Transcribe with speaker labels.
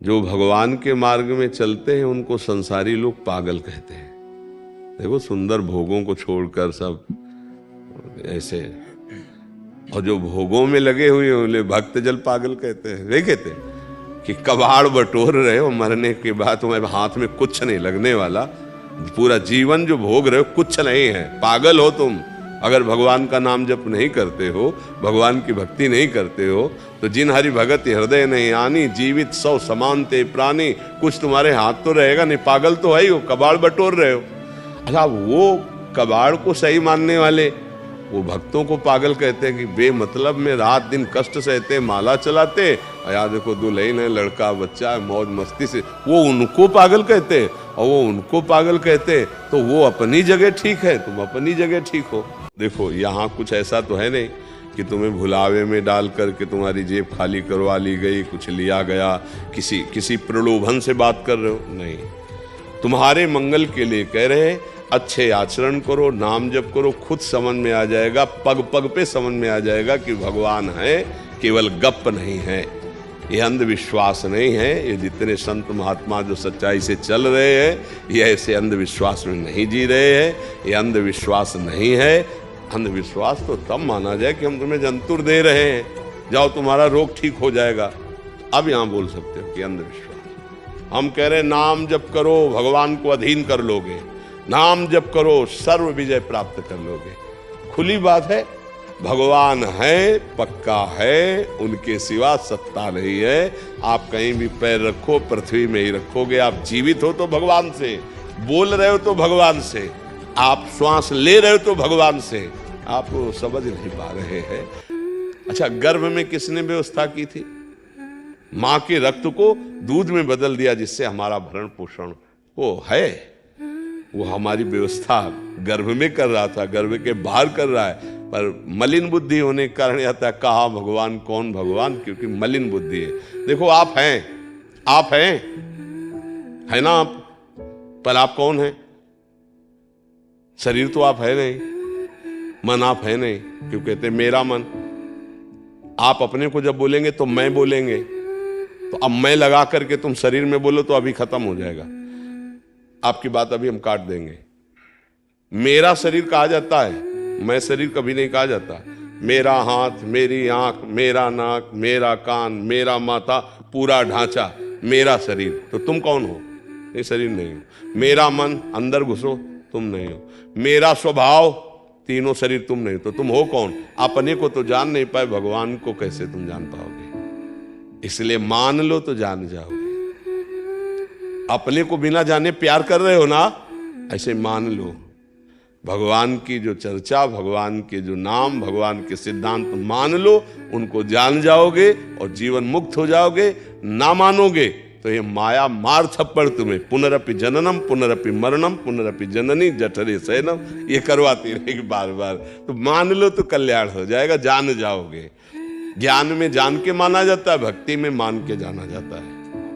Speaker 1: जो भगवान के मार्ग में चलते हैं उनको संसारी लोग पागल कहते हैं। देखो, सुंदर भोगों को छोड़कर सब ऐसे, और जो भोगों में लगे हुए उन्हें भक्त जल पागल कहते हैं। वे कहते हैं कि कबाड़ बटोर रहे हो, मरने के बाद तुम्हारे हाथ में कुछ नहीं लगने वाला, पूरा जीवन जो भोग रहे हो कुछ नहीं है, पागल हो तुम। अगर भगवान का नाम जप नहीं करते हो, भगवान की भक्ति नहीं करते हो, तो जिन हरि भगत हृदय नहीं आनी, जीवित सौ समान ते प्राणी, कुछ तुम्हारे हाथ तो रहेगा नहीं, पागल तो है ही हो, कबाड़ बटोर रहे हो। अच्छा, वो कबाड़ को सही मानने वाले वो भक्तों को पागल कहते हैं कि बेमतलब में रात दिन कष्ट सहते, माला चलाते, यार देखो दुल्हन है, लड़का बच्चा है, मौज मस्ती से, वो उनको पागल कहते हैं। और वो उनको पागल कहते तो वो अपनी जगह ठीक है, तुम अपनी जगह ठीक हो। देखो, यहाँ कुछ ऐसा तो है नहीं कि तुम्हें भुलावे में डाल करके तुम्हारी जेब खाली करवा ली गई, कुछ लिया गया, किसी प्रलोभन से बात कर रहे हो, नहीं। तुम्हारे मंगल के लिए कह रहे हैं, अच्छे आचरण करो, नाम जप करो, खुद समझ में आ जाएगा, पग पग पे समझ में आ जाएगा कि भगवान है, केवल गप नहीं है। ये अंधविश्वास नहीं है। ये जितने संत महात्मा जो सच्चाई से चल रहे हैं, ये ऐसे अंधविश्वास में नहीं जी रहे हैं। ये अंधविश्वास नहीं है। अंधविश्वास तो तब माना जाए कि हम तुम्हें जंतुर दे रहे हैं, जाओ तुम्हारा रोग ठीक हो जाएगा, अब यहाँ बोल सकते हो कि अंधविश्वास। हम कह रहे हैं नाम जप करो, भगवान को अधीन कर लोगे, नाम जप करो, सर्व विजय प्राप्त कर लोगे। खुली बात है, भगवान है, पक्का है, उनके सिवा सत्ता नहीं है। आप कहीं भी पैर रखो, पृथ्वी में ही रखोगे। आप जीवित हो तो भगवान से, बोल रहे हो तो भगवान से, आप श्वास ले रहे हो तो भगवान से। आप समझ नहीं पा रहे हैं। अच्छा, गर्भ में किसने व्यवस्था की थी? माँ के रक्त को दूध में बदल दिया, जिससे हमारा भरण पोषण वो है, वो हमारी व्यवस्था गर्भ में कर रहा था, गर्भ के बाहर कर रहा है। पर मलिन बुद्धि होने के कारण आता कहा भगवान, कौन भगवान, क्योंकि मलिन बुद्धि है। देखो, आप हैं, आप हैं, है ना आप, पर आप कौन हैं? शरीर तो आप है नहीं, मन आप है नहीं। क्यों कहते मेरा मन? आप अपने को जब बोलेंगे तो मैं बोलेंगे, तो अब मैं लगा करके तुम शरीर में बोलो तो अभी खत्म हो जाएगा, आपकी बात अभी हम काट देंगे। मेरा शरीर कहा जाता है, मैं शरीर कभी नहीं कहा जाता। मेरा हाथ, मेरी आंख, मेरा नाक, मेरा कान, मेरा माथा, पूरा ढांचा मेरा शरीर। तो तुम कौन हो? ये शरीर नहीं हो। मेरा मन, अंदर घुसो, तुम नहीं हो। मेरा स्वभाव, तीनों शरीर तुम नहीं हो। तो तुम हो कौन? अपने को तो जान नहीं पाए, भगवान को कैसे तुम जान पाओगे? इसलिए मान लो तो जान जाओगे। अपने को बिना जाने प्यार कर रहे हो ना, ऐसे मान लो। भगवान की जो चर्चा, भगवान के जो नाम, भगवान के सिद्धांत मान लो, उनको जान जाओगे और जीवन मुक्त हो जाओगे। ना मानोगे तो ये माया मार थप्पड़ तुम्हें, पुनरपि जननम पुनरपि मरणम पुनरपि जननी जठरे शयनम, ये करवाती रहेगी बार बार। तो मान लो तो कल्याण हो जाएगा, जान जाओगे। ज्ञान में जान के माना जाता है, भक्ति में मान के जाना जाता है।